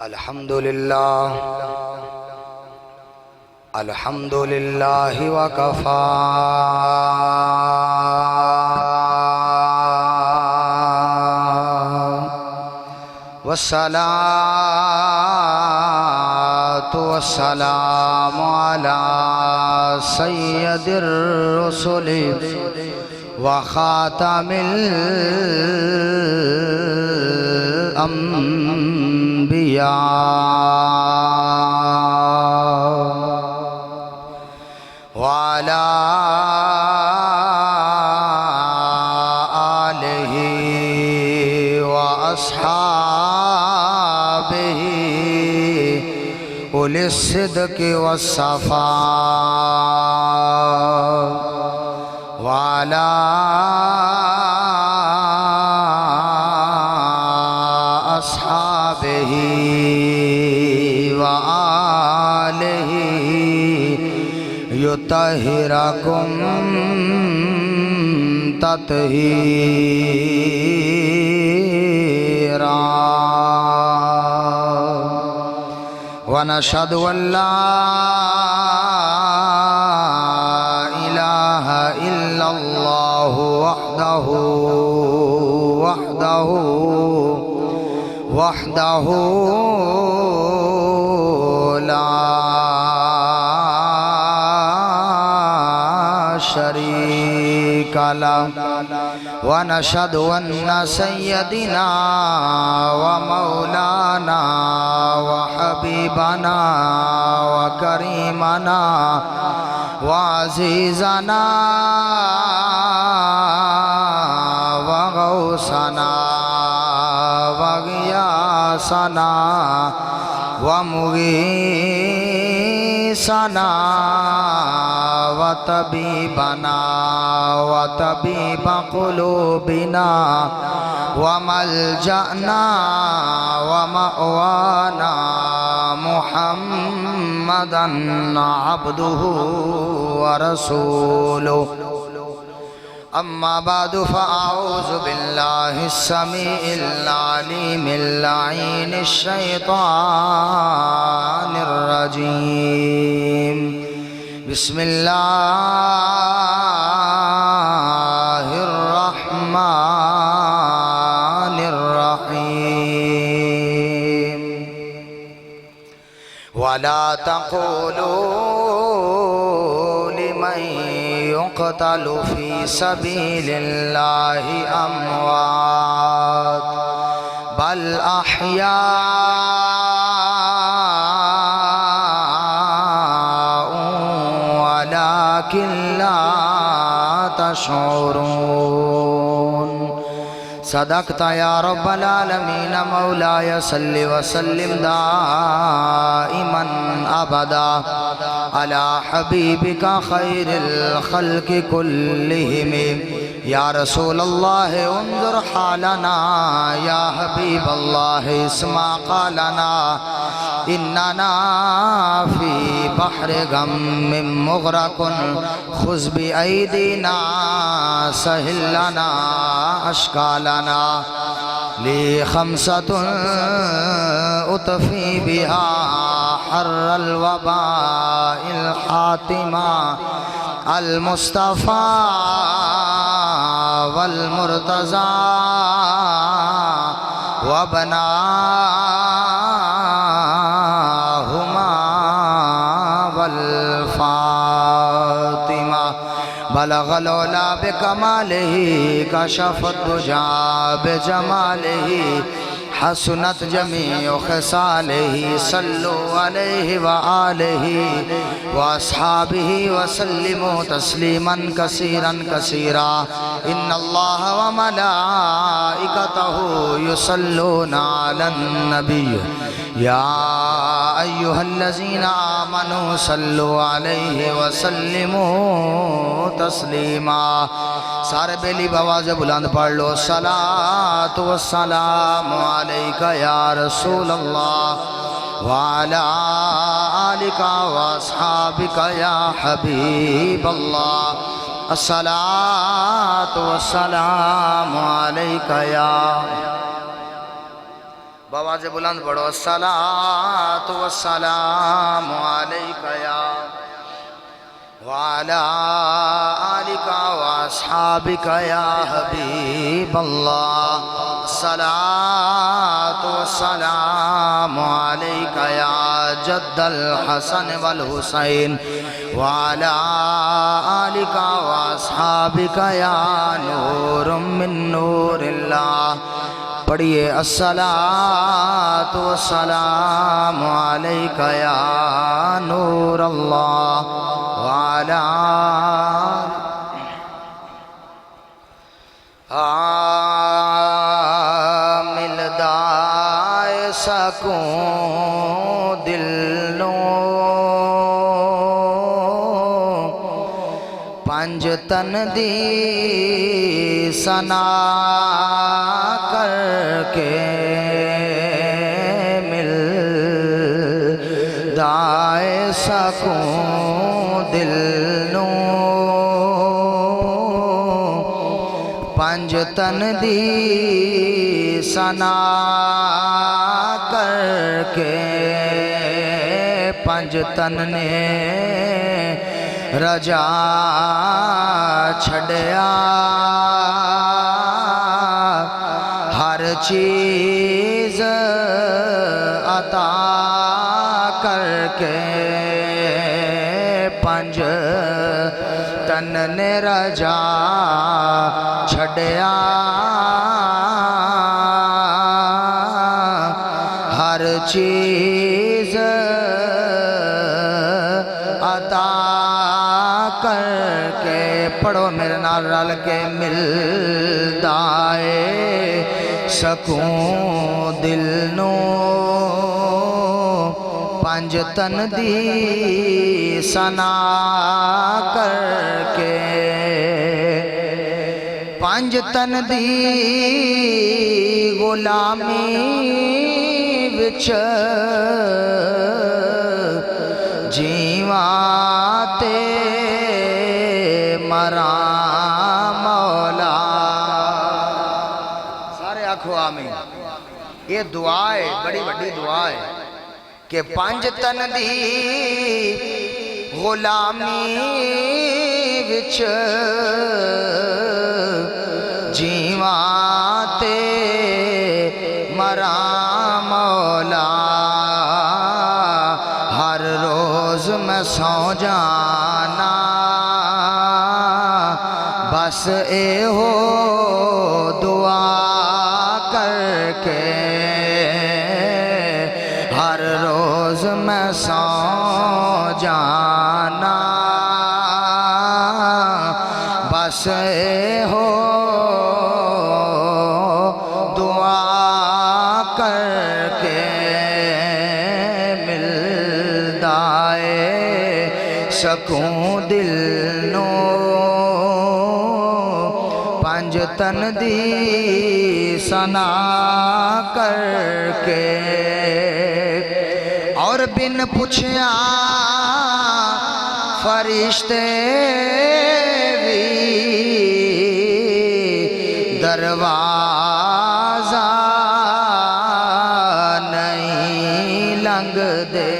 अल्हम्दुलिल्लाह अल्हम्दुलिल्लाहि व कफ़ा वस्सलातु वस्सलामु अला सय्यदिर रुसुलि व खातमिल अंबिया वाला आलिहि व अस्हाबिहि उलिस सिद्क़ि वस्सफ़ा वाला अस्हाबिहि व आलिहि युतहिरकुम तत्हीरा व नशहदु अल्ला इलाहा इल्लल्लाहु वहदहु ला शरीका लहु व नशहदु अन्न सय्यदिना व मौलाना व हबीबना व करीमना व अज़ीज़ना व गौसना व गियासना व मुगीसना व तबीबना व तबीब क़ुलूबिना व मलजअना व मअवाना मुहम्मदन अब्दुहु व रसूलुहु अम्मा बादु फ़अऊज़ु बिल्लाहिस समीइल अलीमिल लईनिश शैतानिर रजीम बिस्मिल्लाहिर रहमानिर रहीम वला तक़ूलू लिमन युक़तलु फ़ी सबीलिल्लाहि अम्वात बल अहयाउन वलाकिन ला तशऊरून सदक़ता या रब्बल आलमीन मौलाय सल्लि व सल्लिम दाइमन अबदा अला हबीबिका खैरिल खल्क़ि कुल्लिहिम या रसूलल्लाह उन्ज़ुर हालना या हबीबल्लाह इस्मा क़ालना इन्नना फ़ी बहरि गम्मिन मुग़रक़ुन ख़ुज़ बिअयदीना सहिल लना अश्कालना ली खम्सतुन उतफ़ी बिहा हर्रल वबाइल हातिमा अल मुस्तफ़ा वल मुर्तज़ा वबनाहुमा वल फ़ातिमा बलग़ल उला बिकमालिही कशफ़त दुजा बिजमालिही हसनत जमीउ ख़िसालिही सल्लु अलैहि व आलिहि व अस्हाबिहि व सल्लिमू तस्लीमन कसीरन कसीरा इन्नल्लाह व मलाइकतहु युसल्लूना अलन नबी या अय्युहल्लज़ीना आमनू सल्लु अलैहि व सल्लिमू तस्लीमा सारे बेली आवाज़ बुलंद पढ़ लो सलातु वस्सलामु अलैका या रसूलल्लाह व अला आलिका व अस्हाबिका या हबीबल्लाह अस्सलातु वस्सलामु अलैका या बवाज़ बुलंद पढ़ो अस्सलातु वस्सलामु अलैका या वाला आलिका व अस्हाबिका या हबीबल्लाह। अस्सलातु वस्सलामु अलैका या जद्दल हसन वल हुसैन वाला आलिका व अस्हाबिका या नूरुम मिन नूरिल्लाह। पढ़िए अस्सलातु वस्सलामु अलैका या नूर अल्लाह वाला मिलदाए सकूं दिल नो पंज तन दी सना करके मिल दाए सकूं दिल नू पंज तन दी सना करके पंज तन ने रजा छड़या हर चीज अता करके पंज तन ने रजा छड़या हर चीज अता करके। पढ़ो मेरे नाल रल के मिलदाए सकूं दिल नू पंज तन दी सना करके पंज तन दी गुलामी विच जीवा ते मरा मौला। सारे आखो आमीन। ये दुआ है, बड़ी बड़ी दुआ है कि पंज तन दी गुलामी विच जीवा ते मरा मौला। हर रोज मैं सौ जाना बस ए हो दुआ करके। हर रोज मैं सौ जाना बस ए हो दुआ करके मिलदाए सकूं दिल नो पंज तन दी सना करके। और बिन पुछया फरिश्ते भी दरवाजा नहीं लंघ दे।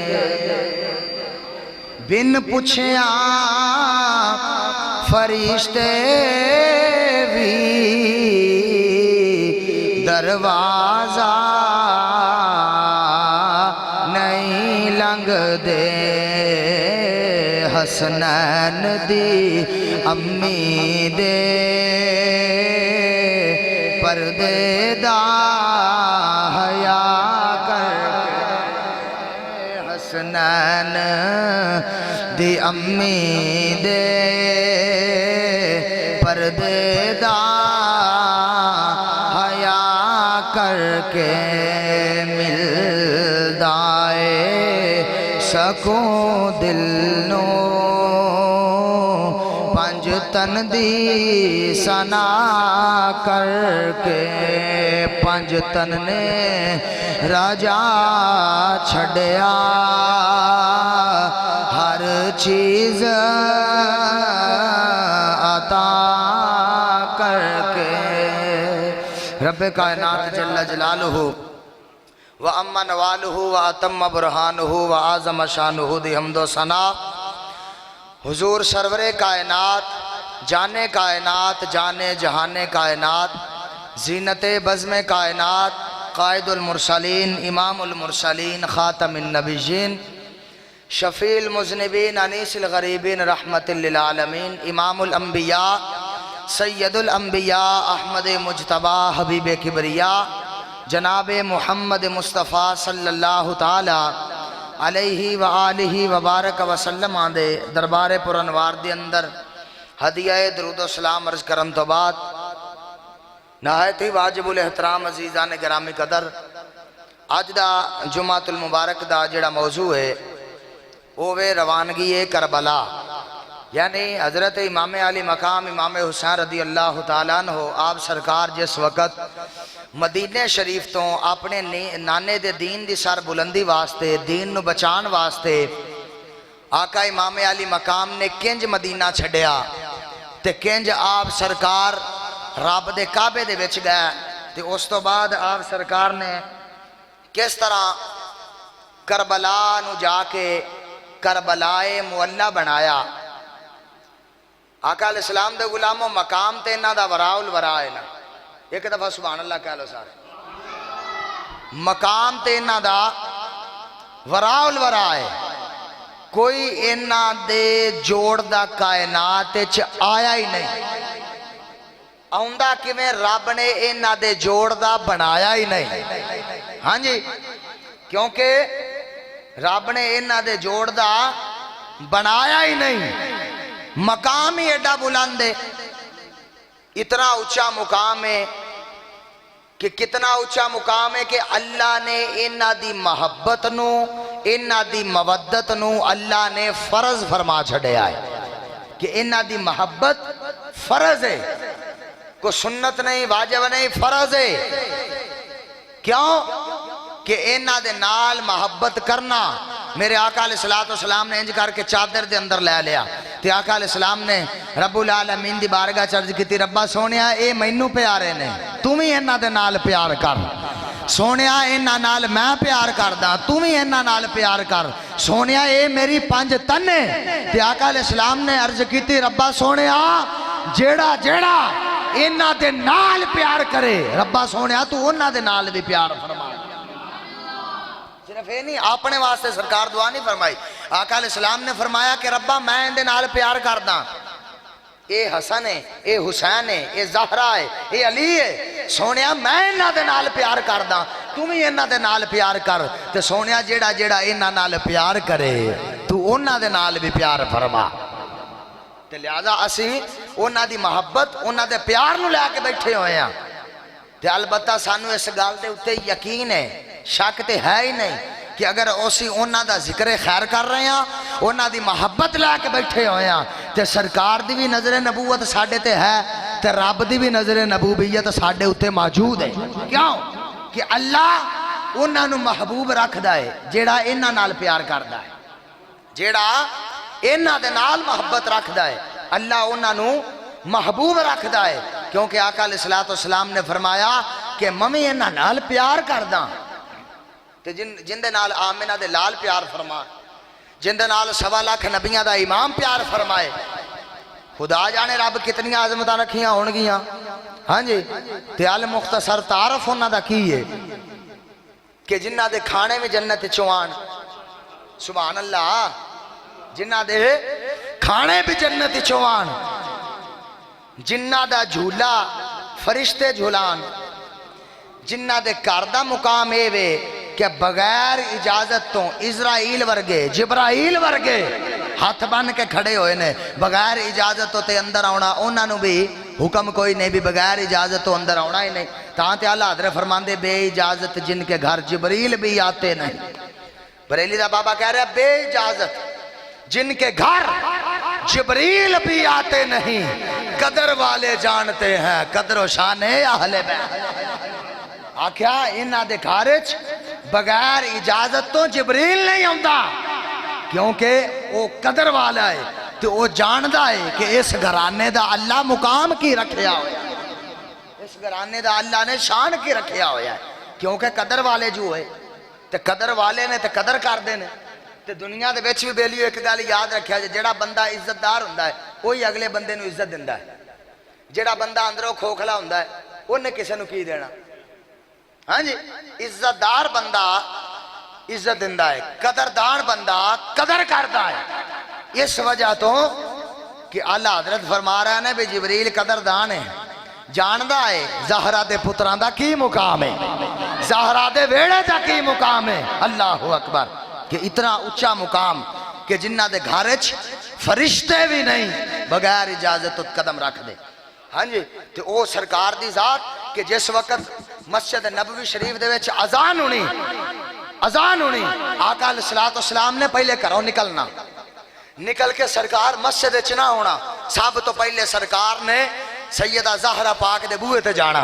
बिन पुछया फरिश्ते भी दरवाजा नहीं लंघ दे। हसनैन दी अम्मी दे पर्दे दा हया करके। हसनैन दी अम्मी दे पर्दे दा हया करके मिलदाए सकूं दिल नो पंज तन दी सना करके। पंज तन ने राजा छड़या हर चीज अता करके। रब्बे कायनात जल्ल जलालुहु व अम्मन वालहू व अतम बुरहानहू व आज़म शानहू दी हमदो सना हुजूर सरवरे कायनात, जाने कायनात, जाने जहाने कायनात, जीनते बज़्म कायनात, कायदुल मुरसलीन, इमामुल मुरसलीन, ख़ातमुन नबिय्यीन, शफ़ील मुज़निबीन, अनीसिल गरीबीन, रहमतुल लिल आलमीन, इमामुल अंबिया, सैयदुल अंबिया, अहमद मुज्तबा, हबीब किबरिया, जनाब मुहम्मद मुस्तफ़ा सल्लल्लाहु ताला अलैहि व आलिहि व बारक वसल्लम आदे दरबार पुरनवार दे अंदर हदिया दरूद सलाम अर्ज करन तो बाद नहायत ही वाजिबुल एहतराम अजीज़ान गिरामी कदर अज दा जुमातुल मुबारक दा जिहड़ा मौजू है वो वे रवानगी है करबला, यानी हज़रत इमाम अली मकाम इमाम हुसैन रदी अल्लाह तआला अन्हु आप सरकार जिस वक़्त मदीने शरीफ तो अपने नाने दे दीन दी सर बुलंदी वास्ते, दीन नू बचाण वास्ते आका इमाम अली मकाम ने किंज मदीना छड्या ते किंज आप सरकार रब दे काबे दे विच गए ते उस तो बाद आप सरकार ने किस तरह करबला नू जाके करबलाए मुअल्ला बनाया। आका अलैहिस्सलाम दे गुलामों मकाम ते इन्हां दा वराउल वरा है ना, एक दफा सुभान अल्लाह कह लो सारे। मकाम ते इन्हां दा वराउल वरा है, कोई इन्हां दे जोड़ दा कायनात च आया ही नहीं। आउंदा किवें रब ने इन्हां दे जोड़ दा बनाया ही नहीं। हाँ जी, क्योंकि रब ने इन्हां दे जोड़ दा बनाया ही नहीं। मकाम ही एडा बुलंद है, इतना ऊंचा मुकाम है कि कितना ऊंचा मुकाम है कि अल्लाह ने इन्हां दी मोहब्बत नू, इन्हां दी मवद्दत नू अल्लाह ने फर्ज फरमा छड़िया है कि इन्हां दी मोहब्बत फर्ज है, कोई सुन्नत नहीं, वाजिब नहीं, फर्ज है। क्यों कि इन्हां दे नाल मोहब्बत करना मेरे आका अलैहिस्सलातु वस्सलाम ने इंज करके चादर दे अंदर ले लिया ते आका अलैहिस्सलाम ने रब्बुल आलमीन दी बारगाह च अर्ज कीती, रब्बा सोनिया ये मैनू प्यारे ने, तू भी इन्हां दे नाल प्यार कर। सोनिया इन्हां नाल मैं प्यार करदा, तू भी इन्हां नाल प्यार कर। सोनिया ये मेरी पंज तन है ते आका अलैहिस्सलाम ने अर्ज कीती, रब्बा सोनिया जेड़ा जेड़ा इन्हां दे नाल प्यार करे, रब्बा सोनिया तू उन्हां दे नाल भी प्यार फरमा। सिर्फ ये नहीं, अपने वास्ते सरकार दुआ नहीं फरमाई, आका अलैहिस्सलाम ने फरमाया कि रब्बा मैं इनदे नाल प्यार करदा, ये हसन है, ये हुसैन है, ये ज़हरा है, ये अली है। सोनिया मैं इन्हां दे नाल प्यार करदा, तू भी इन्हां दे नाल प्यार कर। ते सोनिया जेड़ा जेड़ा इन्हां नाल प्यार करे तू उन्हां दे नाल भी प्यार फरमा। ते लिहाजा असीं उन्हां दी मोहब्बत, उन्हां दे प्यार नू लैके बैठे होए हां ते अलबत्ता सानू इस गल दे उत्ते यकीन है, शक तो है ही नहीं कि अगर असी उन्हां दा जिक्र खैर कर रहे हैं, उन्हां दी मोहब्बत लैके बैठे हुए हैं तो सरकार दी भी नजर नबूवत साडे ते है तो रब दी भी नजर नबूवियत साडे उत्ते मौजूद है। क्यों कि अल्लाह उन्हां नू महबूब रखदा है जेड़ा इन्हां नाल प्यार करदा है, जेड़ा इन्हां दे नाल मोहब्बत रखदा है अल्लाह उन्हां नू महबूब रखदा है। क्योंकि आका अलैहिस्सलातु वस्सलाम ने फरमाया कि मम्मी इन्हां नाल प्यार करदा ते जिंदे नाल आमिना दे लाल प्यार फरमा, जिंदे नाल 1.25 लाख नबियां दा इमाम प्यार फरमाए। खुदा जाने रब कितनी आजमत रखियां होणगियां। हाँ जी, ते अल मुख्तसर तारफ उन्हां दा की है कि जिन्हां दे खाने भी जन्नत चों आण, सुभान अल्लाह, जिन्हां दे खाने भी जन्नत चों आण, जिन्हां दा झूला फरिश्ते झूलान, जिन्हां दे घर दा मुकाम ए वे कि बगैर इजाजत तो इजराइल वर्गे, जिब्राइल वर्गे हाथ बन के खड़े हुए ने, बगैर इजाजत तो ते अंदर आना उन्होंने भी हुक्म कोई नहीं, भी बगैर इजाजत तो अंदर आना ही नहीं। तां ते आला हज़रत फरमांदे बे इजाजत जिनके घर जिब्रील भी आते नहीं। बरेली दा बाबा कह रहा बे इजाजत जिनके घर जिब्रील भी आते नहीं, कदर वाले जानते हैं कदर शान अहले बैत। आख्या इन्हां दे घर बगैर इजाजत तो जिब्रील नहीं आता, क्योंकि वो कदर वाला है तो वो जानता है कि इस घराने का अल्लाह मुकाम की रखिया होया, इस घराने का अल्लाह ने शान की रखिया होया है, क्योंकि कदर वाले जो है ते कदर वाले ने ते कदर करते हैं। तो दुनिया के विच भी बेलियो एक गल याद रखिया जे, जेड़ा बंदा इज्जतदार हुंदा है वही अगले बंदे नूं इज्जत दिंदा है। जेड़ा बंदा अंदरों खोखला हुंदा है उन्हें किसी नूं की देना। हाँ जी, इज्जतदार बंदा इज्जत दिंदा है, कदरदान बंदा कदर करता है। इस वजह तो कि आला हजरत फरमा रहा है भी जिबरील कदरदान है, जानदा है ज़हरा दे पुत्रां दा की मुकाम है, ज़हरा दे वेड़े दा की मुकाम है। अल्लाहु अकबर, कि इतना उच्चा मुकाम कि जिन्ना दे घर च फरिश्ते भी नहीं बगैर इजाजत तो कदम रख दे। हाँ जी, तो वो सरकार दी जात कि जिस वक्त मस्जिद नबवी शरीफ दे विच अजान होनी, आका अलैहिस्सलाम ने पहले घरों निकलना, निकल के सरकार मस्जिद च ना होना। सब तो पहले सरकार ने सैयदा ज़हरा पाक दे बूहे ते जाना,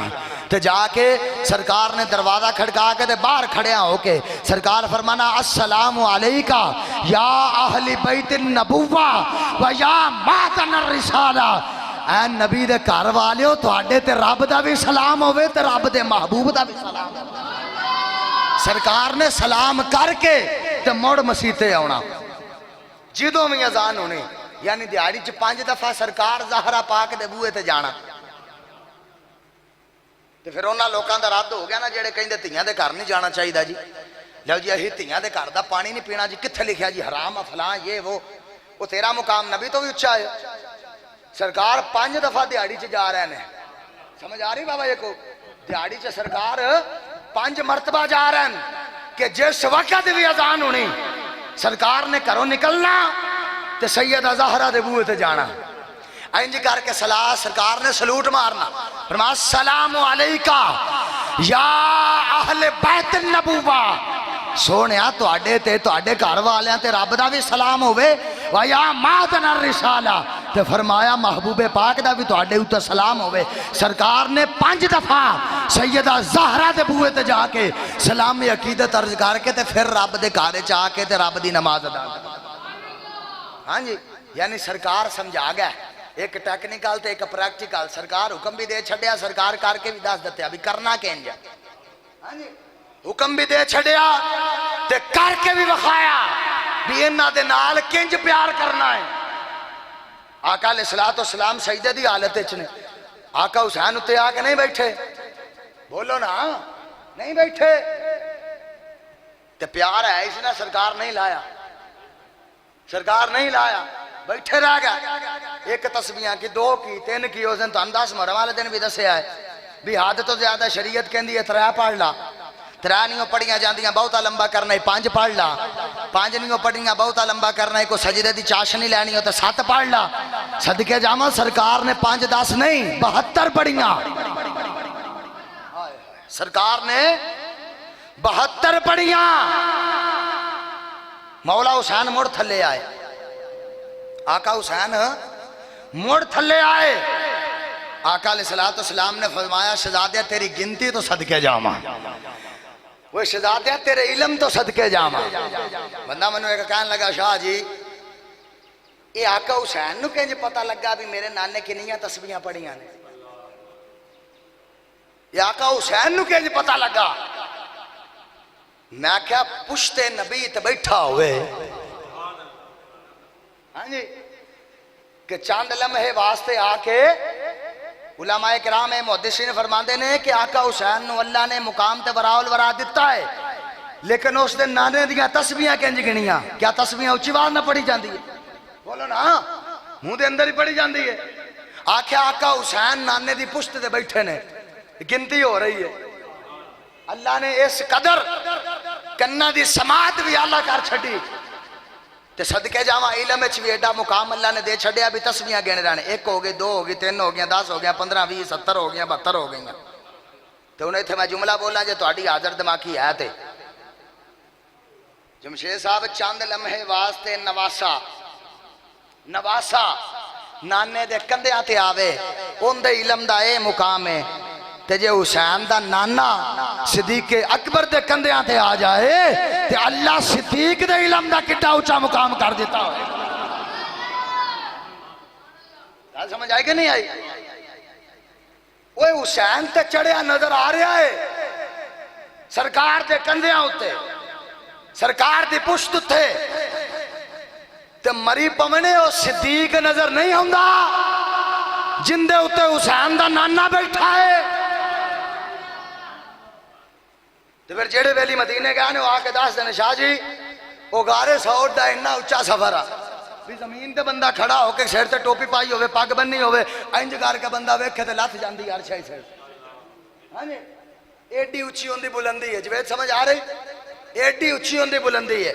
ते जाके सरकार ने दरवाजा खड़का के ते बाहर खड़िया होके सरकार फरमाना अस्सलामु अलैका या अहली बैतिन नबुव्वा व या मातन रिसाला। ऐ नबी दे घर वालियो, तुहाडे ते रब दा भी सलाम होवे ते रब दे महबूब दा भी सलाम। सरकार ने सलाम करके ते मुड़ मसीते आना। जिदों भी अजान होनी, यानी दिहाड़ी च 5 दफा सरकार ज़हरा पाक दे बूहे ते जाना। तो फिर उन्होंने लोगों का रद्द हो गया ना जेडे कहते धियां दे घर नहीं जाना चाहिए जी। लो जी अही धियां दे घर दा पानी नहीं पीना जी, कित्थे लिखा जी हराम आ फलां ये वो तेरा मुकाम नबी तो भी उच्चा है। सरकार 5 दफा दिहाड़ी च जा रहे हैं, समझ आ रही बाबा? ये को दिहाड़ी च सरकार 5 मरतबा जा रहे हैं कि जिस वक्त भी अजान होनी सरकार ने घरों निकलना ते सैयदा ज़हरा दे बूहे ते जाना। इंज करके सलाह सरकार ने सलूट मारना, फरमाया सलाम अलैका या अहले बैत नबुव्वा। सोहणिया तुहाडे ते तुहाडे घर वालियां ते रब दा भी सलाम होवे, वा या मातन रिसाला, ते फरमाया महबूबे पाक दा भी तुहाडे उत्ते सलाम होवे। सरकार ने 5 दफा सैयदा ज़हरा दे बूहे ते जाके सलामी अकीदत अर्ज करके ते फिर रब दे घर च आके ते रब दी नमाज अदा। हाँ जी, यानी सरकार समझा गया, एक टेक्निकल ते एक प्रैक्टिकल। सरकार हुक्म भी दे छड़िया, सरकार करके भी दस दिता भी करना किंज। हाँ जी, हुक्म भी दे छड़िया ते करके भी विखाया भी इन्हां दे नाल किंज प्यार करना है। आका अलैहिस्सलाम सजदे दी हालत च ने, आका हुसैन उत्ते आके नहीं बैठे, बोलो ना, नहीं बैठे। ते प्यार है इसने सरकार नहीं लाया, सरकार नहीं लाया, बैठे रह गया। एक तस्बीहां की, 2 की, 3 की। उस दिन तो 10 मुहर्रम वाले दिन भी दसिया है भी हद तो ज्यादा शरीयत कहती है 3 पढ़ ला, 3 नहीं पढ़िया जांदियां बहुता लंबा करना है 5 पढ़ ला, 5 नहीं पढ़िया बहुता लंबा करना है, कोई सजदे की चाशनी लैनी हो तो 7 पढ़ ला। सदके जावा सरकार ने 5 10 नहीं 72 पढ़िया, सरकार ने 72 पढ़िया। मौला हुसैन मुड़ थले आए, आका हुसैन मुड़ थले आए। आका अलैहिस्सलाम ने फरमाया शहजादिया तेरी गिनती तो सदके जावा, वो शहजादिया तेरे इल्म तो सदके जावा। बंदा मैनू एक कहन लगा शाह जी ये आका हुसैन नू किंज पता लगा भी मेरे नाने किन्नियां तस्बीहां पढ़ियां ने, ये आका हुसैन नू किंज पता लगा? मैं क्या पुश्ते नबी ते बैठा हुए। हाँ जी, कि चंद लम्हे वास्ते आके उलमाए किराम मुहद्दिसीन फरमाते ने कि आका हुसैन नू अल्लाह ने मुकाम ते बराउल वरा दिता है, लेकिन उस दिन नाने दियां तस्बीहां किंज गिनियां? क्या तस्बीहां उच्ची आवाज ना पढ़ी जाती है? बोलो ना, मुंह दे अंदर ही पढ़ी जाती है। आख्या आका हुसैन नाने दी पुश्त ते बैठे ने, गिनती हो रही है। अल्लाह ने इस कदर कन्ना दी समात भी आला कर छड़ी ते सदके जावा इलम च भी एडा मुकाम अल्लाह ने दे छड़िया भी तस्बीहां गिन रहे हैं। 1 हो गई, 2 हो गई, 3 हो गई, 10 हो गया, 15 20 70 हो गई, 72 हो गई। तो उन्हें इतने मैं जुमला बोला जो थोड़ी हाजर दिमागी है ते जमशेद साहब चंद लम्हे वास्ते नवासा नवासा नाने दे कंधियां ते आवे उनदे इलम दा ए मुकाम है। ते जे हुसैन दा नाना सिद्दीक़े अकबर दे कंधियां ते आ जाए ते अल्लाह सिद्दीक दे इलम दा कितना ऊंचा मुकाम कर देता है। समझ आई कि नहीं आई? वो हुसैन ते चढ़िया नजर आ रहा है सरकार दे कंधियां उत्ते, सरकार दी पुश्त थे ते मरी पवने ओ सिद्दीक नजर नहीं आंदा जिंदे उत्ते हुसैन दा नाना बैठा है। ते फिर जेड़े वेली मदीने गए ने आके दस दिन शाह जी वो गारे सौट दा इन्ना उच्चा सफर आ भी जमीन ते बंदा खड़ा होके सिर ते टोपी पाई होवे पग बन्नी होवे इंज करके बंदा वेखे ते लथ जांदी यार शाही सिर। हां जी एडी उच्ची होंदी बुलंदी है जवेद समझ आ रही एडी उच्ची होंदी बुलंदी है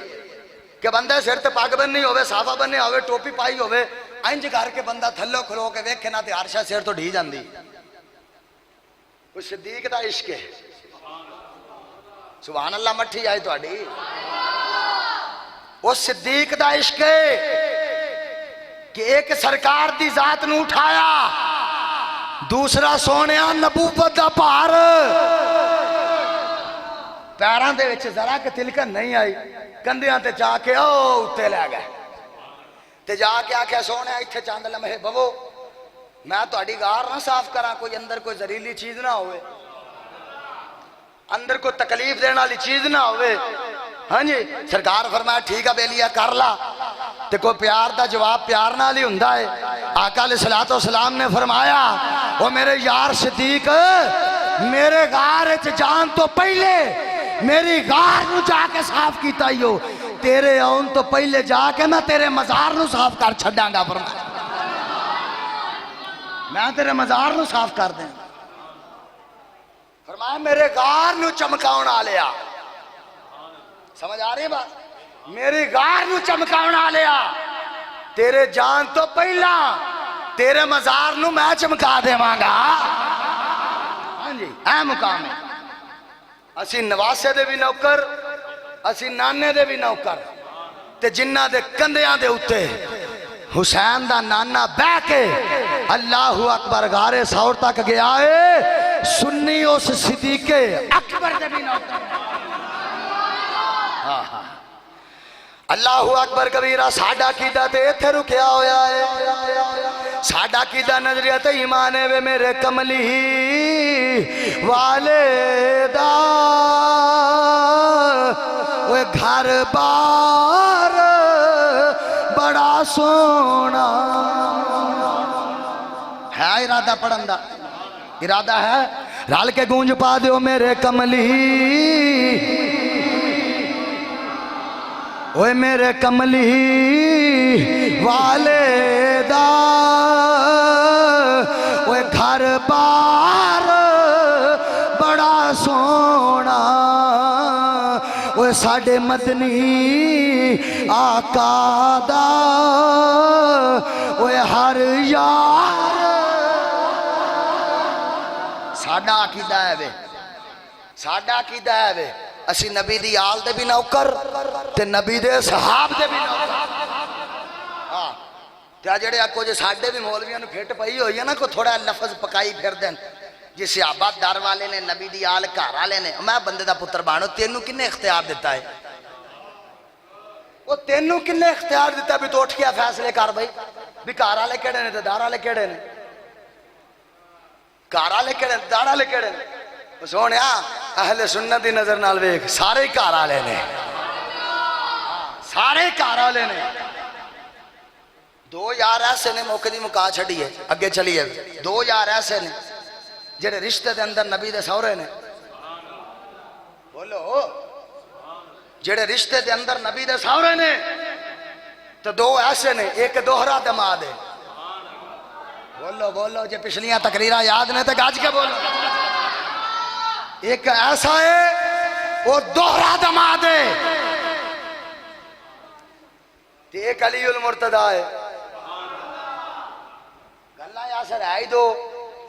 कि बंदा सिर ते पग बन्नी होवे साफा बन्ने होवे टोपी पाई होवे इंज करके बंदा थल्लो खलो के वेखे ना ते हरशा सिर तो ढी जांदी। उस सिद्दीक दा इश्क है सुभान अल्लाह मठी आई तुहाडी। उस सिद्दीक दा इश्क है कि एक सरकार दी जात नू उठाया दूसरा सोनिया नबूवत दा भार पैरां दे विच जरा कि तिलकन नहीं आई कंधियां ते जाके ओ उत्ते लै गए ते जाके आख्या सोने इत्थे चंद लम्हे बवो मैं तुहाडी गार ना साफ करा कोई अंदर कोई जहरीली चीज ना होवे अंदर कोई तकलीफ देने वाली चीज ना होवे। हाँ जी सरकार फरमाया ठीक है बेलिया कर ला ते कोई प्यार दा जवाब प्यार नाल ही हुंदा है। आका अलैहिस्सलातु वस्सलाम ने फरमाया ओ मेरे यार सिद्दीक मेरे गार च जान तो पहले मेरी गार नू जाके साफ कीता ही हो तेरे आउन तो पहले जाके मैं तेरे मजार नू साफ कर छड्डांगा। फरमाया मैं तेरे मजार नू साफ कर दें। फरमाया मेरे गार नू चमकाउण आ लिया समझ आ रही है बात मेरी गार नू चमकाउण आ लिया तेरे जान तो पहला तेरे मजार नू मैं चमका देवांगा। हाँ जी ऐ मुकाम है असी नवासे दे भी नौकर असी नाने दे भी नौकर ते जिन्ना दे कंधियां दे उत्ते हुसैन दा नाना बह के अल्लाहू अकबर गारे सौर तक गया है सुन्नी उस सिद्दीके अकबर दे भी नौकर। हाँ हाँ अल्लाहू अकबर कबीरा साडा कीदा ते इत्थे रुकिया होया है साडा कीदा नजरिया ते ईमान है वे मेरे कमली वाले दा वे घर बार बड़ा सोना है इरादा पढ़न दा इरादा है रल के गूंज पा दो मेरे कमली ओए मेरे कमली वाले दा ओए घर बार बड़ा सोना ओए साडे मदनी आका दा ओए हर यार साडा अकीदा है वे साडा अकीदा है वे असी नबी दी आल दे भी नौकर ते नबी दे सहाब दे भी नौकर। हाँ ते जेड़े आखो जे साडे भी मौलवियां नूं फिट पई होई है ना कोई थोड़ा लफज पकाई फिर देन जे सहाबा दर वाले ने नबी दी आल घर वाले ने मैं बंदे दा पुत्र बाणो तेनू किन्ने इख्तियार दिता है वो तेनू किन्ने इख्तियार दिता भी तो उठ के फैसले कर भाई भी घर वाले केड़े ने ते दार वाले केड़े ने घर वाले केड़े दार वाले केड़े ने सोने अहले सुन्नत दी नजर नाल वेख सारे घर वाले ने सारे घर वाले ने। दो यार ऐसे ने मौके दी मुका छड़ी है अगे चलिए दो यार ऐसे ने जेड़े रिश्ते दे अंदर नबी दे सौरे ने बोलो जेड़े रिश्ते दे अंदर नबी दे सौरे ने तो दो ऐसे ने एक दोहरा दमाद है बोलो बोलो जे पिछलियां तकरीरां याद ने तो गज के बोलो एक ऐसा है वो दोहरा दमाद है एक अलीउल मुर्तदा है गल्ला यासर है ही दो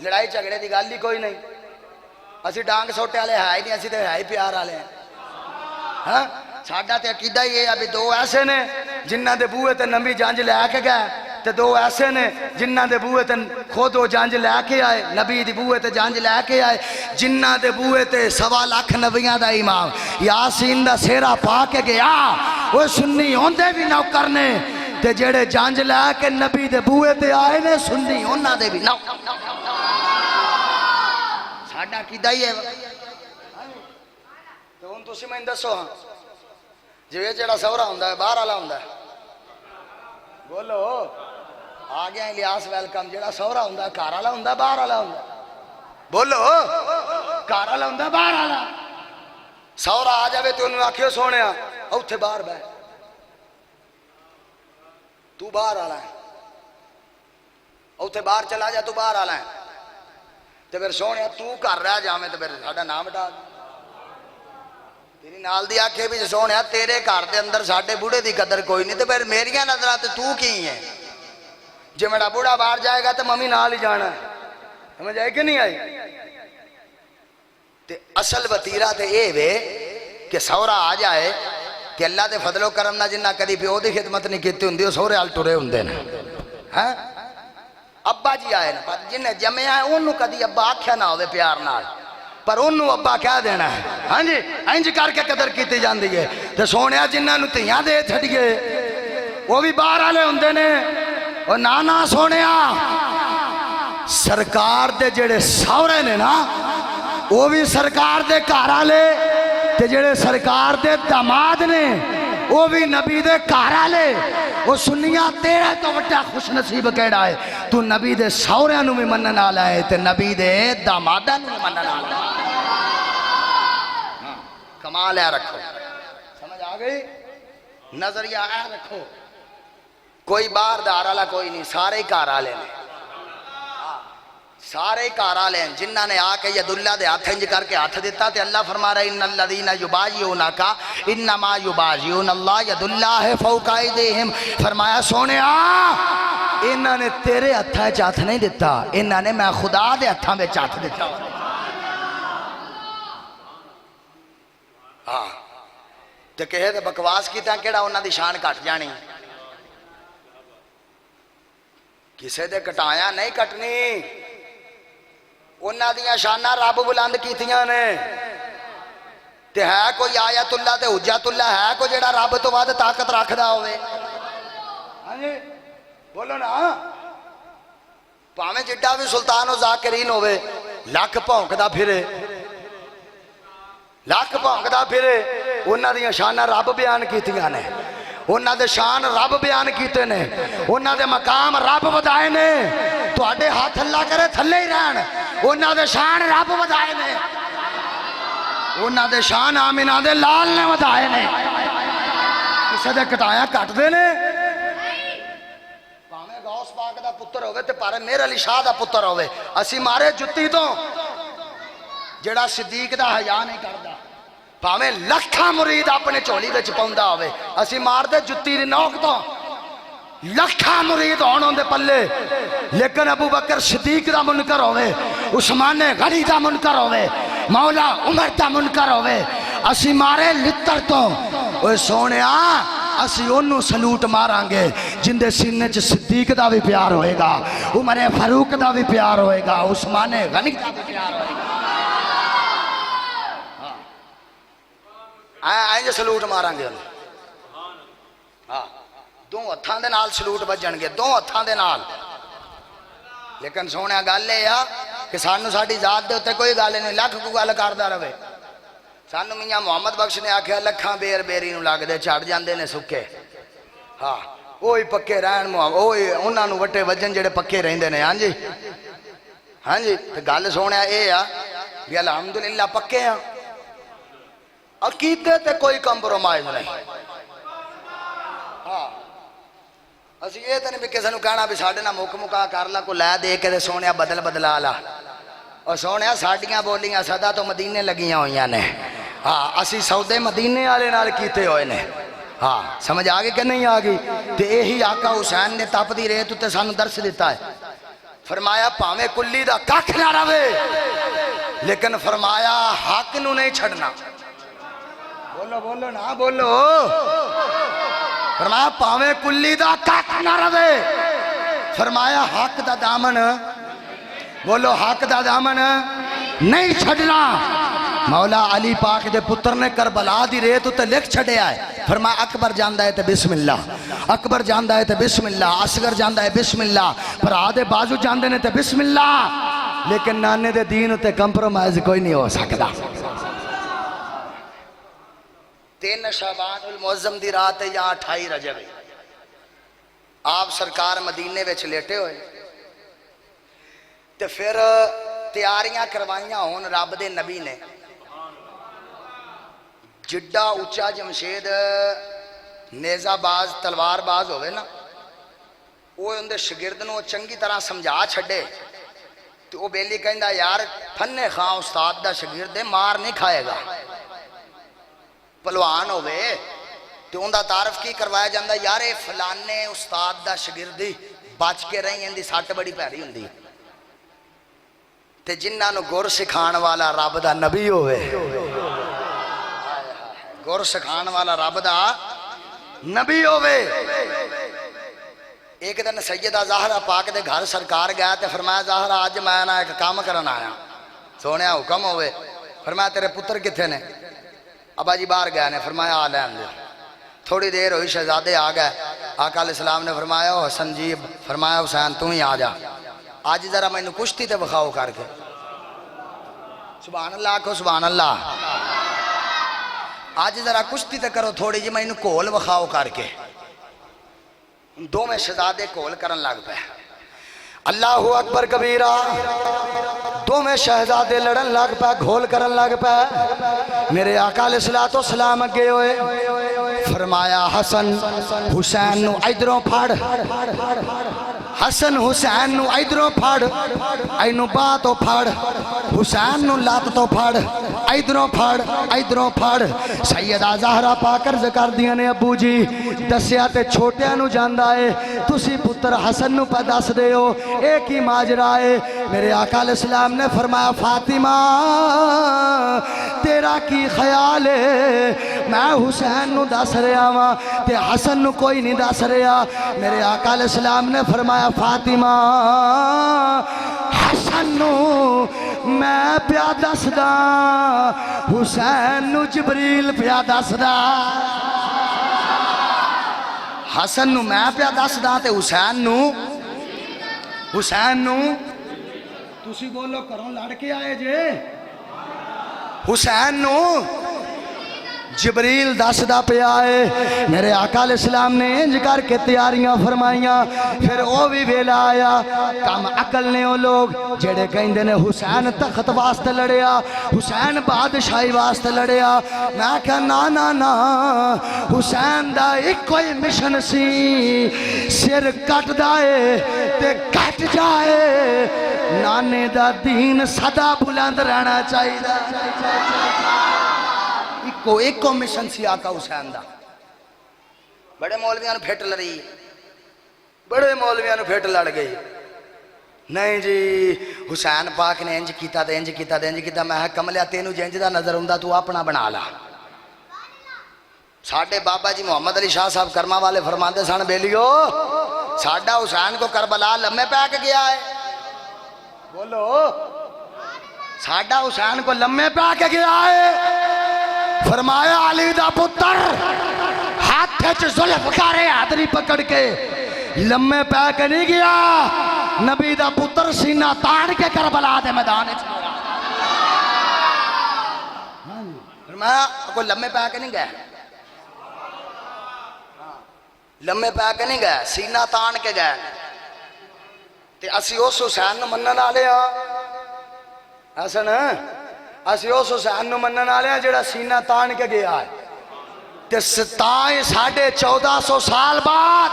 लड़ाई झगड़े की गल ही कोई नहीं असी डांग सोटे वाले है ही नहीं असी तो है ही प्यार वाले हैं। हाँ साडा ते अकीदा ही है अभी दो ऐसे ने जिन्हां दे बूहे ते नबी जंज लैके गए ते दो ऐसे ने जिन्हां दे बूहे ते खुद वो जंज लैके आए नबी दी बूहे ते जंज लैके आए जिन्हां दे बूहे ते 1.25 लाख नबियां दा इमाम यासीन दा सेहरा पा के गया वो सुन्नी होंदे भी नौकर ने ते जेड़े जंज लैके नबी दे बूहे ते आए ने सुन्नी उन्हां दे भी नौकर साडा कीदा ही है तो हुण तुसीं मैनूं दसो हाँ जिवें जेड़ा सहरा हुंदा है बाहर वाला हुंदा है। बोलो आ गया इलियास वेलकम। जेड़ा सहरा हुंदा घर वाला हुंदा बाहर वाला हुंदा। बोलो घर वाला हुंदा बाहर वाला। सहरा आ जावे तो उन्होंने आखियो सोने उत्थे बाहर बह, तू बाहर वाला है, उत्थे बाहर चला जा, तू बाहर वाला है। तो फिर सोने तू घर रह जावे तो फिर साडा नाम हटा तेरी नाल दी आखे भी सोने तेरे घर के अंदर साडे बूढ़े की कदर कोई नहीं, तो फिर मेरिया नजर ते तू की है। जे मेरा बूढ़ा बाहर जाएगा तो मम्मी नाल ही जाना। समझ आई कि नहीं आई? ते असल वतीरा तो यह वे कि सहरा आ जाए कि अल्लाह के फजलो करम ना जिन्ना कभी प्यो की खिदमत नहीं की होंगी सहरे वाल तुरे होंगे हैं। अब्बा जी आए ना, पर जिन्हें जमया है उन्होंने कभी अब्बा आख्या ना हो प्यार नाल, पर उन्होंने अब्बा कह देना है। हाँ जी इंज करके कदर की जाती है। तो सोने जिन्होंने धियां दे छड़िए वो भी बाहर वाले होंगे ने। और ना सोने सरकार दे जेड़े सौरे ने ना वो भी सरकार दे घर वाले, ते जेड़े सरकार दे दामाद ने वो भी नबी दे घर वाले। वो सुनिया तेरे तो वड्डा खुश नसीब केड़ा है, तू नबी दे सौरियां नूं भी मनन वाला है ते नबी दे दामादां नूं भी मनन वाला है। कमाल है। रखो समझ आ गई? नजरिया है रखो। कोई बाहर दार वाला कोई नहीं, सारे ही घर वाले ने, सारे घर वाले हैं। जिन्हों ने आके यदुल्ला दे हाथ इंज करके हाथ दिता तो अल्लाह फरमा रहा इन्नल्लज़ीना युबायिऊनका इन्नमा युबायिऊनल्लाह यदुल्लाहि फौका अयदीहिम। फरमाया सोने इन्होंने तेरे हत्थों च हाथ नहीं दिता, इन्होंने मैं खुदा दे हत्थों में हाथ दिता। हाँ तो किसी ने बकवास किया कि उन्हों की शान घट जानी, किसी दे कटाया नहीं कटनी। उन्हों दियां शाना रब बुलंद कीतियां ने। ते है कोई आयतुल्ला ते हुज्जतुल्ला है कोई जेड़ा रब तो वध ताकत रखदा होवे? हाँ जी बोलो ना। भावें जिड्डा भी सुल्तान हो जाकिरीन होवे, लख भौंकदा फिरे, लख भौंकदा फिरे, उन्हों दियां शाना रब बयान कीतियां ने, उन्हों दे शान रब बयान कीते ने, उन्हों दे मकाम रब वधाए ने। तुहाडे हाथ अल्लाह करे थल्ले ही रहन, उन्हों दे शान रब वधाए ने, उन्हों दे शान आमिना दे लाल ने वधाए ने। किसी दे कटाया कटदे ने। भावें गौस पाक दा पुत्र होवे ते पर मेरे अली शाह दा पुत्र होवे, असी मारे जुत्ती तो जेड़ा सिद्दीक दा हया नहीं करदा। भावें लखा मुरीद अपने झोली विच पाउंदा होवे, असी मारदे जुत्ती दी नोक तो। लखा मुरीद होण उहदे पल्ले, लेकिन अबू बकर सिद्दीक दा मुनकर होवे, उस्मान गनी दा मुनकर होवे, मौला उमर दा मुनकर होवे, असी मारे लित्तर तो। ओए सोनिया असी ओनू सलूट मारांगे जिंदे सीने च सिद्दीक दा भी प्यार होएगा, उमर फारूक दा भी प्यार होएगा, उस्मान गनी दा भी प्यार होएगा। इंज सलूट मारांगे। हाँ दो हत्थां दे नाल सलूट बजणगे, दो हत्थां दे नाल। लेकिन सोने गल यह आ कि सानू साडी जात दे उत्ते कोई गल नहीं, लख को गल करदा रहे। सानू मियां मुहम्मद बख्श ने आख्या लखां बेर बेरी नूं लगदे छड़ जांदे ने सुक्के। हाँ ओही पक्के रहन, ओही उन्हां नूं वट्टे वजन जेड़े पक्के रहिंदे ने। हाँ जी हाँ जी ते गल सोने यह आ भी अलहमदुलिल्लाह पक्के आ, अकीदे ते कोई कंप्रोमाइज नहीं। हाँ असी ये तो नहीं भी किसी को कहना भी साढ़े ना मुक मुका कर ला, को लै दे के सोने बदल बदला ला। और सोने साड़ियाँ बोलियां सदा तो मदीने लगियां हुई ने। हाँ असी सौदे मदीने वाले नाल कीते हुए ने। हाँ समझ आ गई कि नहीं आ गई? तो यही आका हुसैन ने तपदी रेत उत्ते सानू दर्श दिता है। फरमाया भावें कुल्ली दा कख ना रवे, लेकिन फरमाया हक नू नहीं छड़ना। बोलो बोलो ना बोलो। फरमाया भावें कुल्ली दा कख ना रवे, फरमाया हक दा दामन, बोलो हक दा दामन नहीं छड़ना। मौला अली पाक दे पुत्र ने करबला दी रेत उत्ते लिख छड़िया है। फरमाया अकबर जांदा है ते बिस्मिल्लाह, अकबर जांदा है ते बिस्मिल्लाह, असगर जांदा है बिस्मिल्लाह, भरा दे बाजू जांदे ने ते बिस्मिल्लाह। लेकिन नाने दे दीन उत्ते कंप्रोमाइज कोई नहीं हो सकता। तीन शाबान उल मुअज्जम दी रात है या 28 रजब है। आप सरकार मदीने विच लेटे हुए ते फिर तैयारियां करवाइयां होन रब दे नबी ने। जिड्डा उच्चा जमशेद नेजाबाज तलवारबाज होवे ना, वो उनके शागिर्द नूं चंगी तरह समझा छड्डे तो वह बेली कहंदा यार फन्ने खां उस्ताद दा शागिर्द है, मार नहीं खाएगा। पहलवान होवे तो उनका तारफ की करवाया जाता, यार ये फलाने उस्ताद दा शागिर्द बच के रही, इनकी सट बड़ी भैड़ी हुंदी। ते जिन्हां गुर सिखाण वाला रब दा नबी होवे, गुर सिखाण वाला रब दा नबी होवे। एक दिन सैयदा ज़हरा पाक दे घर सरकार गया तो फरमाया ज़हरा अज मैं ना एक काम करन आया, सोने हुक्म होवे। फरमाया तेरे पुत्र किथे ने? अबा जी बाहर गए ने। फरमाया आ लैन दे। थोड़ी देर हुई शहजादे आ गए। आका अलैहिस्सलाम ने फरमाया हसन जी, फरमाया हुसैन तू ही आ जा, अज जरा मैनू कुश्ती ते विखाओ करके। सुभान अल्लाह आखो सुभान अल्लाह। अज जरा कुश्ती ते करो थोड़ी जी, मैनू घोल विखाओ करके। दोवें शहजादे घोल करन लग पे। अल्लाहु अकबर कबीरा। दोवें शहजादे लड़न लग पे, घोल करन लग पे। मेरे आका अलैहिस्सलातो सलाम अगे होए, फरमाया हसन हुसैन नू इधरों फड़, हसन हुसैन नू इधरों फड़, इनू बाह तो फड़, हुसैन नू लत तो फड़, इधरों फड़ इधरों फड़। सैयदा ज़हरा पाक अर्ज़ कर दियां ने अबू जी दसिया ते छोटियां नू जांदा है, तुसी पुत्र हसन नू पा दस दे हो एक ही माजरा है। मेरे आका अलैहिस्सलाम ने फरमाया फातिमा तेरा की ख्याल है, मैं हुसैन नू दस रहा वां ते हसन नू कोई नहीं दस रहा। मेरे आका अलैहिस्सलाम ने फरमाया फातिमा हसन नू मैं प्या दसदा, हुसैन नू जिबरील प्या दसदा। हसन नू मैं प्या दसदा ते हुसैन नू तुसी बोलो घरों लड़ के आए जे, हुसैन नू जिबरील दसदा पिया है। मेरे आका अलैहिस्सलाम ने इंज करके तैयारियां फरमाइया। फिर वो भी वेला आया, कम अकल ने वो लोग जेड़े कहंदे ने हुसैन तख्त वास्ते लड़िया, हुसैन बादशाही वास्ते लड़िया। मैं कहा ना ना ना, हुसैन दा इको ही मिशन सी, सिर कटदा है ते कट जाए, नाने दा दीन सदा बुलंद रहना चाहिए। एको मिशन सी आका हुसैन दा। बड़े मौलवियां फिट लड़ी, बड़े मौलवियां फिट लड़ गई। नहीं जी हुसैन पाक ने इंज कीता ते इंज कीता ते इंज कीता। मैं कमलिया तेनू जिंज दा नजर आउंदा तू अपना बना ला। साडे बाबा जी मोहम्मद अली शाह साहब कर्मा वाले फरमाते सन बेलियो साडा हुसैन को करबला लम्मे पै के गया है। बोलो साडा हुसैन को लम्मे पै के गया है। फरमाया अली दा पुत्र हाथ च जुल्फकार हादरी पकड़ के लम्मे पै के नहीं गया, नबी दा पुत्र सीना ताड़ के करबला दे मैदान च गया। फरमाया कोई लम्मे पै के नहीं गया, लम्मे पै के नहीं गया, सीना तान के गए। ते असी उस हुसैन नूं मनण वाले आ, हसन असी उस हुसैन नूं मनण वाले आ जिहड़ा सीना तान के गया है। ते 1450 साल बाद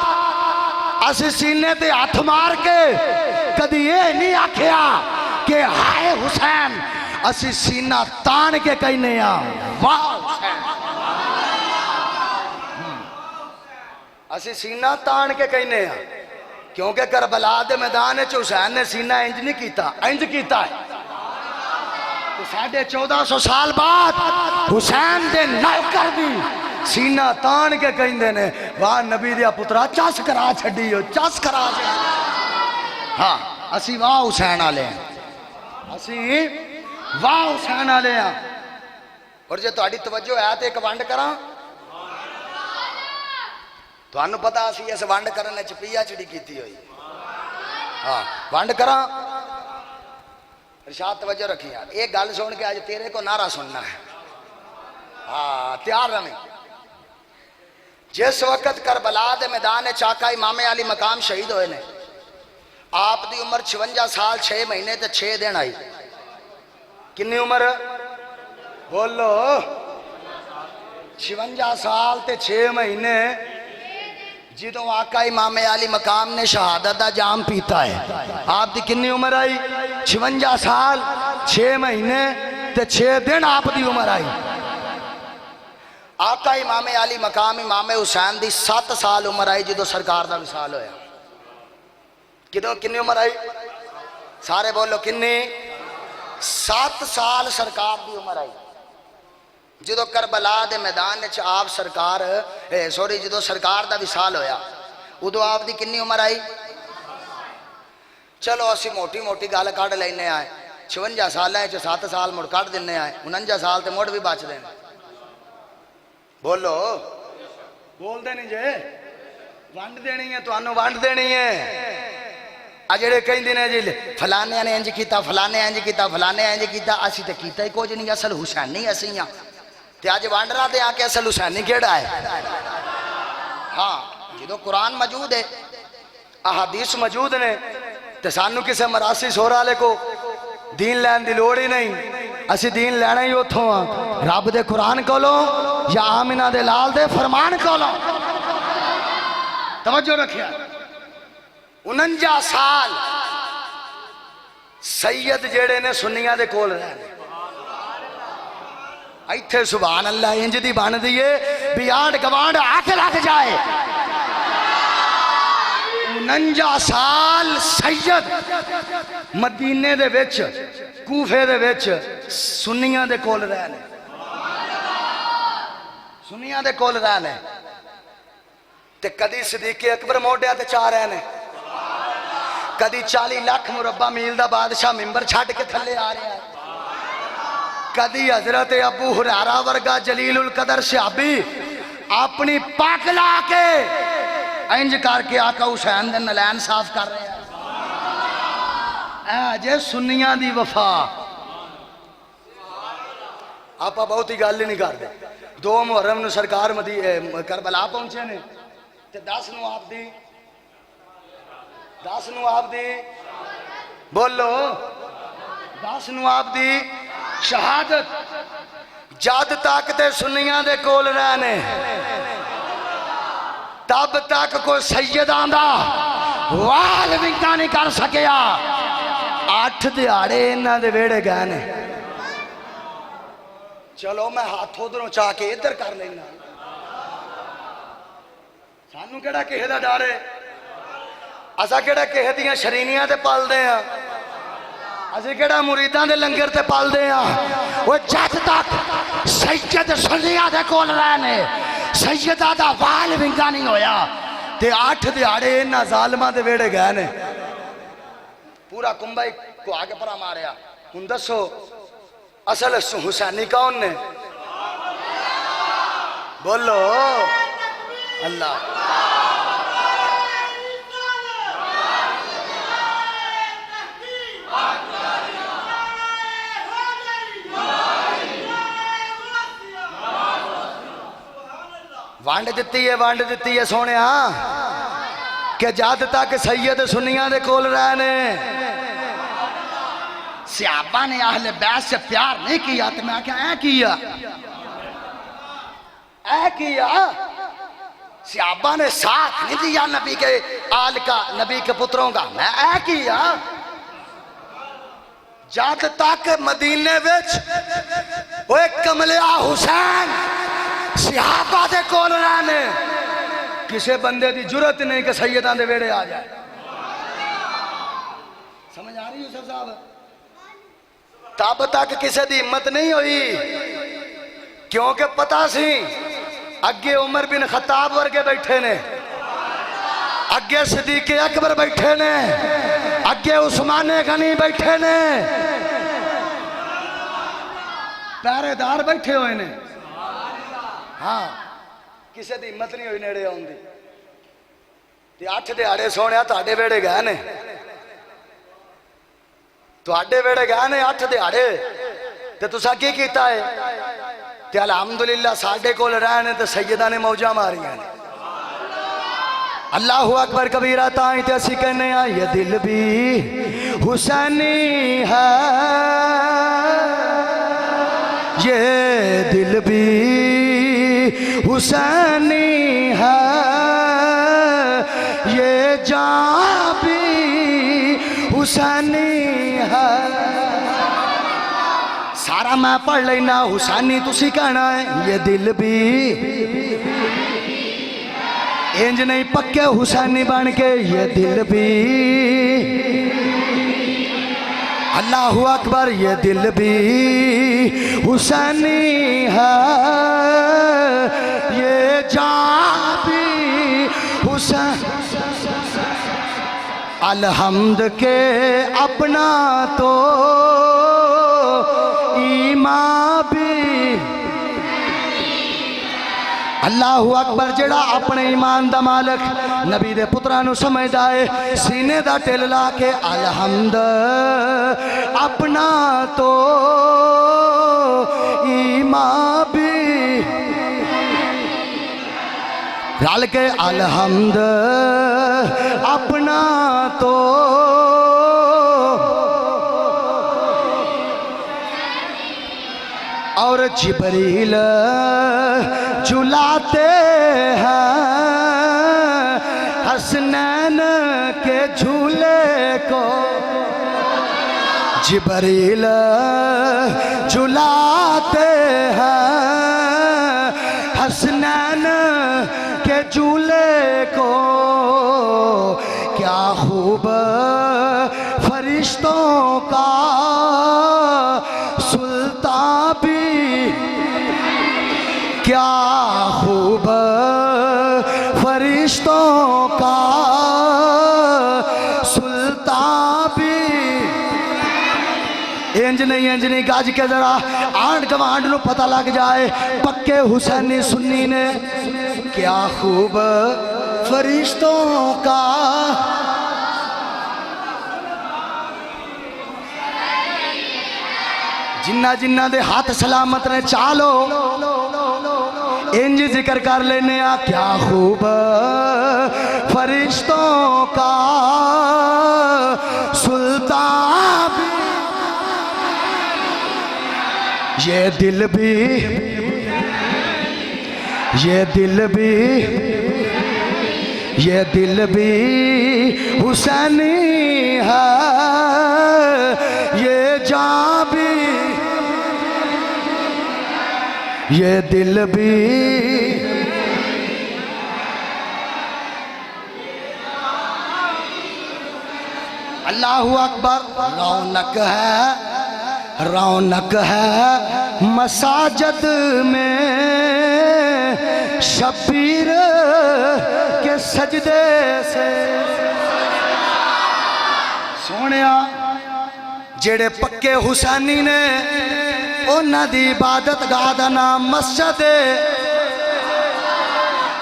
असी सीने ते हथ मार के कदी ये नहीं आखिया कि हाय हुसैन, असी सीना तान के कहने आ वाह हुसैन। असी सीना तान के कहने आ क्योंकि करबला दे मैदान च हुसैन ने सीना इंज नहीं कीता, इंज कीता है। 1450 साल बाद हुसैन दे नौकर भी सीना तान के कहते ने वाह नबी दिया पुत्रा चस करा छड़ी हो, चस करा। हाँ असी वाह हुसैन वाले हैं, असी वाह हुसैन वाले हैं। और जे तुहाडी तवज्जो है तो एक वंड करा, तुहानू पता असी इस वंड करने च PhD की हुई। हाँ वंड करा इरशाद तवज्जो रखी यार, एक गल सुन के आज तेरे को नारा सुनना है। हाँ तैयार रही जिस वक्त करबला के मैदान चाका इमामे अली मकाम शहीद होए ने, आप दी उम्र 56 साल 6 महीने ते 6 दिन आई। कितनी उम्र बोलो? 56 साल ते 6 महीने। जो आका इमामे अली मकाम ने शहादत का जाम पीता है, आप दी कितनी उम्र आई? 56 साल 6 महीने ते 6 दिन आप दी उम्र आई। आका इमामे अली मकाम इमामे हुसैन दी 7 साल उम्र आई जो सरकार का विसाल होया। कितों कितनी उम्र आई? सारे बोलो कितनी? 7 साल सरकार की उम्र आई। जो करबला के मैदान आप सरकार सॉरी जो सरकार का विसाल होया उदो आप दी कितनी उम्र आई? चलो असी मोटी मोटी गल कढ़ लेने आए, 56 साल 7 साल मुड़ कढ़ देने आए, 49 साल तो मुड़ भी बचते हैं। बोलो बोलते नहीं जे? वंड देनी है तुहानू, वंड देनी है। आ जेड़े कहंदे ने जी फलाने ने इंज किया, फलाने इंज किया, फलाने इंज किया, असी तो किया ही कुछ नहीं, असल हुसैनी असी हाँ। तो अज वंड रहा तो आके असल हुसैनी केड़ा है? हाँ, जो कुरान मौजूद है, अहादीस मौजूद ने, तो सानू किसी मरासी सोर वाले को दीन लैन की लोड़ ही नहीं। असी दीन लैना ही उतों हाँ, रब दे कुरान कोलों या आमिना दे लाल दे फरमान कोलों। तवज्जो रखिया। 49 साल सैयद जेड़े ने सुन्नियां दे कोल रहने, इत्थे सुभान अल्लाह इंज दी बन दी है भी आंड गवांड आके लग जाए। 49 साल सैयद मदीने दे विच कूफे दे विच सुन्नियां दे कोल रहने, सुन्नियां दे कोल रहने। ते कदी सदीके अकबर मोढियां ते चा रहे ने, कदी 40 लाख मुरब्बा मील दा बादशाह मिंबर छड़ के थले आ रहा है, कदी हजरत अबू हुरैरा वर्गा जलीलुल कदर सहाबी अपनी पग ला के इंज करके आका हुसैन दे नलैन साफ कर रहे हैं। जे सुन्नियां दी वफा आप बहुत ही गल ही नहीं करते। 2 मुहर्रम नूं सरकार करबला पहुंचे ने, ते 10 नूं आप दी, 10 नूं आप दी बोलो, 10 नूं आप दी शहादत। जद तक ते सुन्नियां दे कोल रहने तब तक कोई सैयदां दा वाल विंगा नहीं कर सकिया। 8 दिहाड़े इन्हां दे वेड़े गए ने। चलो मैं हाथ उधरों चा के इधर कर लेना, सानू केड़ा किसे दा डर है? असा केड़ा किसे दियां शरीनियां ते पलदे हैं? असी केड़ा मुरीदां दे लंगर ते पलदे हैं? वो जद तक सैयद सुन्नियां दे कोल रहने सैयदा दा वाल विंगा नहीं होया ते 8 दिहाड़े इन्हां जालिमां दे वेड़े गए ने। पूरा कुंभा को आगे परा मारिया। हुण दसो असल हुसैनी कौन ने? बोलो अल्लाह। वंड दिती है सोने कि जद तक सैयद सुन्नियां दे कोल रहने सहाबा ने अहले बैत से प्यार नहीं किया, तो मैं क्या ऐ किया, ऐ किया। सहाबा ने साथ नहीं दिया नबी के आल का, नबी के पुत्रों का, मैं ऐ किया। जद तक मदीने विच ओए कमलिया हुसैन सहाबा दे कोल रहने किसी बंदे की जुरत नहीं कि सैयदां दे वेड़े आ जाए। समझ आ रही यूसुफ साहब? तब तक किसी की हिम्मत नहीं हुई, क्योंकि पता सी अगे उमर बिन खत्ताब वर्गे बैठे ने, अगे सदीक अकबर बैठे ने, अगे उस्माने गनी बैठे ने, पहरेदार बैठे हुए ने। हाँ, किसी की हिम्मत नहीं हुई नेड़े आउण दी। ते 8 दिहाड़े सोने तुहाडे वेड़े गए ने, तुहाडे वेड़े गए ने 8 दिहाड़े, ते तुसां की कीता है? ते अलहमदुलिल्लाह साडे कोल रहने ते सैयदा ने मौजा मारियां ने। अल्लाहु अकबर कबीरा ताई ते असी कहने आ ये दिल भी हुसैनी है, ये दिल भी हुसैनी है, ये जान भी हुसैनी है। सारा मैं पढ़ लेना हुसैनी तुसी कहना है, ये दिल भी इंज नहीं पक्के हुसैनी बन के, ये दिल भी अल्लाहु अकबर, ये दिल भी हुसैनी है, ये जान भी हुसैन। अलहम्द के अपना तो ईमान भी, अल्लाहु अकबर जेड़ा अपने ईमान दा मालक नबी दे पुत्रा नू समझदा है, सीने दा टिल ला के अलहम्द अपना तो ईमान भी, रल के अलहम्द अपना तो और जिबरील झुलाते हैं हसनैन के झूले को, जिबरील झुलाते हैं हसनैन के झूले को। क्या खूब फरिश्तों का सुल्तान भी, क्या खूब फरिश्तों का सुल्तान भी। इंज नहीं गाज के जरा आंड गवांड नु पता लग जाए, पक्के हुसैनी सुन्नी ने क्या खूब फरिश्तों का। जिन्ना जिन्ना दे हाथ सलामत ने चालो इंज जिक्र कर लेने आ, क्या खूब फरिश्तों का सुल्तान भी, ये दिल भी, ये दिल भी, ये दिल भी हुसैनी है, ये जान भी, ये दिल भी। अल्लाहु अकबर। रौनक है, रौनक है मसाजिद में शबीर के सजदे से। सोनिया जेड़े पक्के हुसैनी ने उन्हां दी इबादत गाह दा नाम मस्जिद है,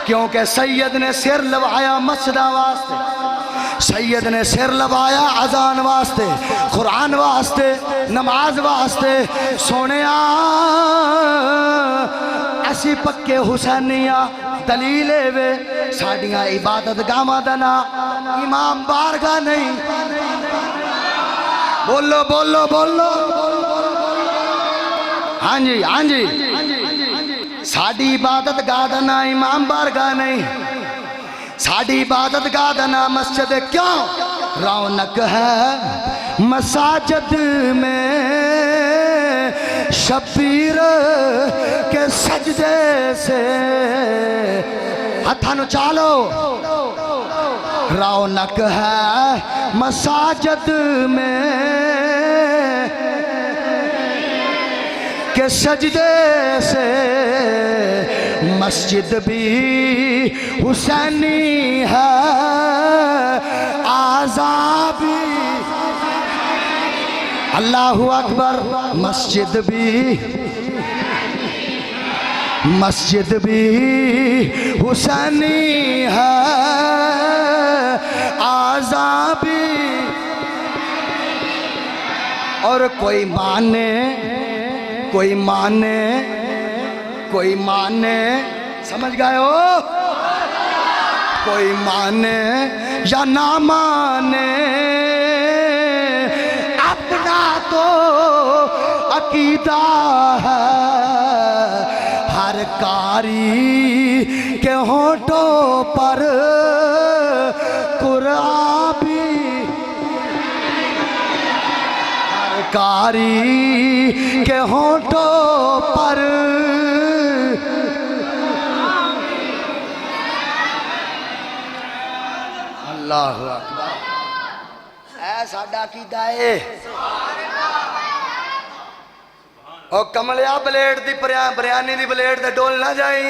क्योंकि सैयद ने सिर लवाया मस्जिद वास्ते, सैयद ने सिर लवाया अजान वास्ते, कुरान वास्ते, नमाज वास्ते। सोने असी पक्के हुसैनिया दलील वे साडियां इबादत गावां दा नाम इमाम बारगाह नहीं। बोलो बोलो बोलो, हाँ जी हाँ जी। साडी इबादत गाह दा नाम इमाम बारगाह नहीं, साडी इबादत गाह दा नाम मस्जिद। क्यों? रौनक है मसाजिद में शबीर के सजदे से। हथां नु चालो। रौनक है मसाजिद में के सजदे से। मस्जिद भी हुसैनी है, आज़ाद भी। अल्लाहु अकबर। मस्जिद भी हुसैनी है, आज़ाद भी। और कोई माने समझ गए हो? कोई माने या ना माने अपना तो अकीदा है। हर कारी के होठों पर कुरान भी, हर कारी के होठों पर अल्लाहु अकबर। ऐ साडा कीदा है। ओ कमलिया ब्लेड दी बिरयानी दी ब्लेड ते डोल ना जाई,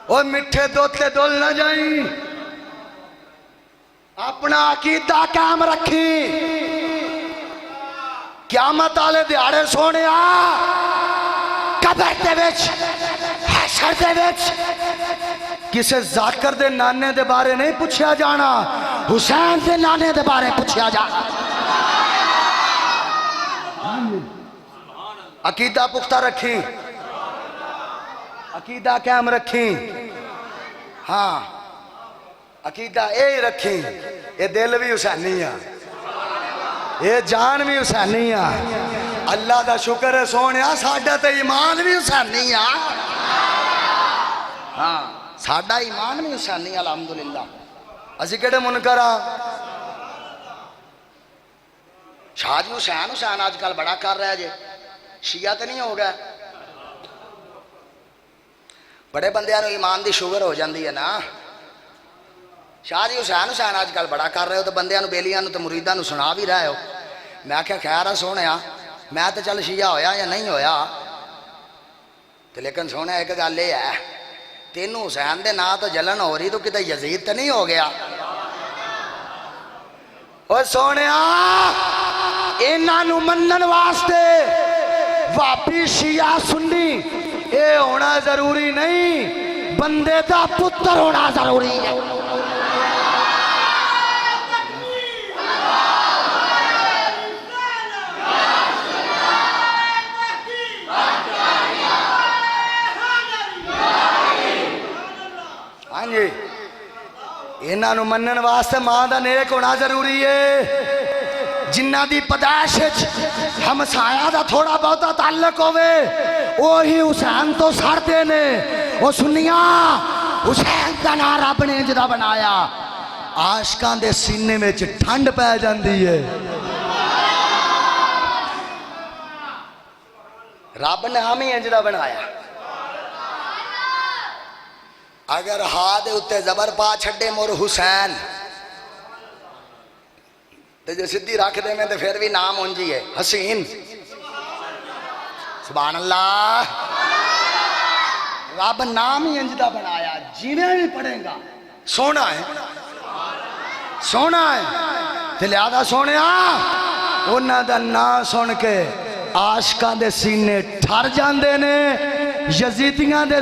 ओ मिठे दुध ते डोल ना जाई। अपना अकीदा कायम रखी। क़यामत वाले दिहाड़े सोने कबर दे विच हशर दे विच किसे जाकर दे नाने दे बारे नहीं पूछा जाना, हुसैन दे नाने दे बारे पूछा जाना। अकीदा पुख्ता रखी, अकीदा कायम रखी। हाँ अकीदा यही रखी। ये दिल भी हुसैनी आ, ये जान भी हुसैनी आ। अल्लाह का शुक्र है सोने साडा तो ईमान भी हुसैनी आ। हाँ साडा ईमान भी हुसैनी अल्हम्दुलिल्लाह। असी केड़े मुनकर आ। शाहजी हुसैन हुसैन आजकल बड़ा कर रहा जे, शिया तो नहीं हो गया। बड़े बंदियां नूं ईमान की शुगर हो जाती है ना। शाहजी हुसैन हुसैन आजकल बड़ा कर रहे हो तो बंदियां नूं बेलियां नूं ते मुरीदां नूं सुना भी रहे हो। मैं आख्या खैर है सोने मैं तो चल शिया होया या नहीं होया, तो लेकिन सोने एक गल ये है तेनू हुसैन दे नां तो जलन हो रही तो किते यजीद तो नहीं हो गया। ओ सोने इन्हां नूं मनन वास्ते वापी शिया सुन्नी ये होना जरूरी नहीं, बंदे का पुत्र होना जरूरी है। हाँ जी इन्हां नूं मनन वास्ते मां दा नेक होना जरूरी है। जिन्ना दी पैदाइश हमसाया दा थोड़ा बहुता ताल्लुक होवे वही हुसैन तो सड़ते ने। वो सुनिया हुसैन का नाम रब ने जिदा बनाया, आशकां दे सीने में ठंड पै जाती है। रब ने हम ही इंजदा बनाया। अगर हा दे उत्ते जबर पा छड़े मोर हुसैन तो जो सीधी रख दे में तो फिर भी नाम उंजी है हसीन। सुभान अल्लाह। रब नाम ही इंजदा बनाया, जिन्हें भी पढ़ेगा सोना है, सोना है। ते लिहाजा सोने उन्हां दा नाम सुन के आशकां दे सीने ठर जांदे ने, यजीदियां दे